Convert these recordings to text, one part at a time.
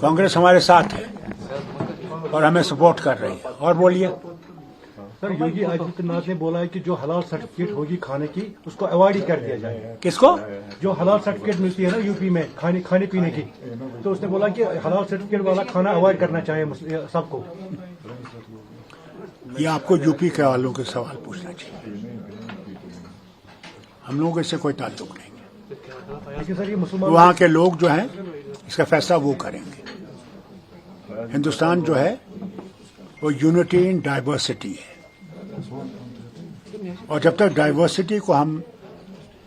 कांग्रेस हमारे साथ है और हमें सपोर्ट कर रही है। और बोलिए सर, योगी आदित्यनाथ ने बोला है कि जो हलाल सर्टिफिकेट होगी खाने की उसको अवॉइड ही कर दिया जाए। किसको? जो हलाल सर्टिफिकेट मिलती है ना यूपी में खाने पीने की, तो उसने बोला कि हलाल सर्टिफिकेट वाला खाना अवॉइड करना चाहिए सबको। ये आपको यूपी के वालों के सवाल पूछना चाहिए, हम लोगों को इससे कोई ताल्लुक नहीं है। लेकिन सर ये मुसलमान वहाँ के लोग जो हैं इसका फैसला वो करेंगे। हिंदुस्तान जो है वो यूनिटी इन डाइवर्सिटी है, और जब तक डाइवर्सिटी को हम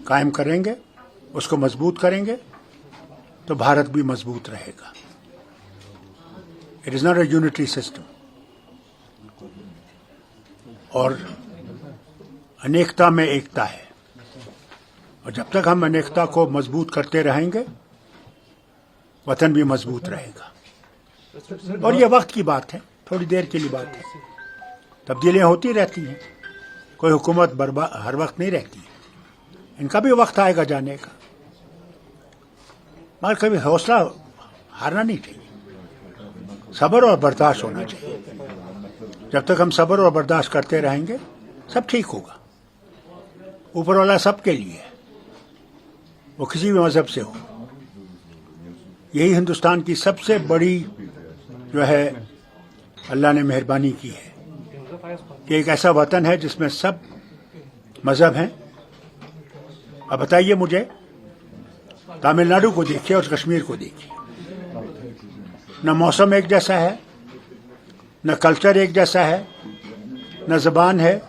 कायम करेंगे, उसको मजबूत करेंगे, तो भारत भी मजबूत रहेगा। It is not a unitary system, और अनेकता में एकता है, और जब तक हम अनेकता को मजबूत करते रहेंगे, वतन भी मजबूत रहेगा। और ये वक्त की बात है, थोड़ी देर के लिए बात है, तब्दीलियां होती रहती हैं, कोई हुकूमत हर वक्त नहीं रहती, इनका भी वक्त आएगा जाने का, मगर कभी हौसला हारना नहीं चाहिए, सब्र और बर्दाश्त होना चाहिए। जब तक हम सब्र और बर्दाश्त करते रहेंगे, सब ठीक होगा। ऊपर वाला सबके लिए है, वो किसी भी मजहब से हो। यही हिंदुस्तान की सबसे बड़ी जो है अल्लाह ने मेहरबानी की है कि एक ऐसा वतन है जिसमें सब मजहब हैं। अब बताइए मुझे, तमिलनाडु को देखिए और कश्मीर को देखिए, न मौसम एक जैसा है, न कल्चर एक जैसा है, न ज़बान है,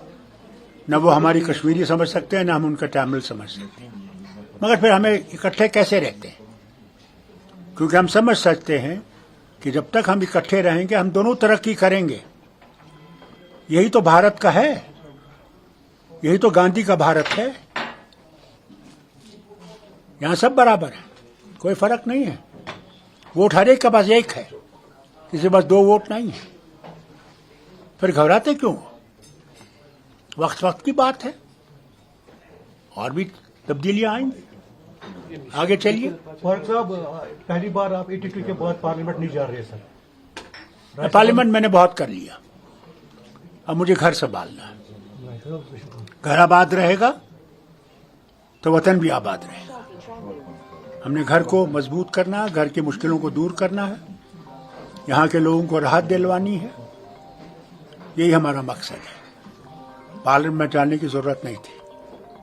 न वो हमारी कश्मीरी समझ सकते हैं, न हम उनका तमिल समझ सकते हैं, मगर फिर हमें इकट्ठे कैसे रहते हैं? क्योंकि हम समझ सकते हैं कि जब तक हम इकट्ठे रहेंगे, हम दोनों तरक्की करेंगे। यही तो भारत का है, यही तो गांधी का भारत है। यहां सब बराबर है, कोई फर्क नहीं है। वोट हर एक के पास एक है, किसी के पास दो वोट नहीं है। फिर घबराते क्यों? वक्त की बात है, और भी तब्दीलियां आएंगी। आगे चलिए। फारूक साहब, पहली बार आप 82 के बाद पार्लियामेंट नहीं जा रहे सर। पार्लियामेंट मैंने बहुत कर लिया, अब मुझे घर संभालना है। घर आबाद रहेगा तो वतन भी आबाद रहेगा। हमने घर को मजबूत करना है, घर की मुश्किलों को दूर करना है, यहाँ के लोगों को राहत दिलवानी है, यही हमारा मकसद है। पार्लियामेंट में जाने की जरूरत नहीं थी।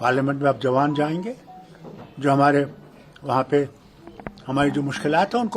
पार्लियामेंट में अब जवान जाएंगे, जो हमारे वहाँ पे हमारी जो मुश्किलात हैं उनको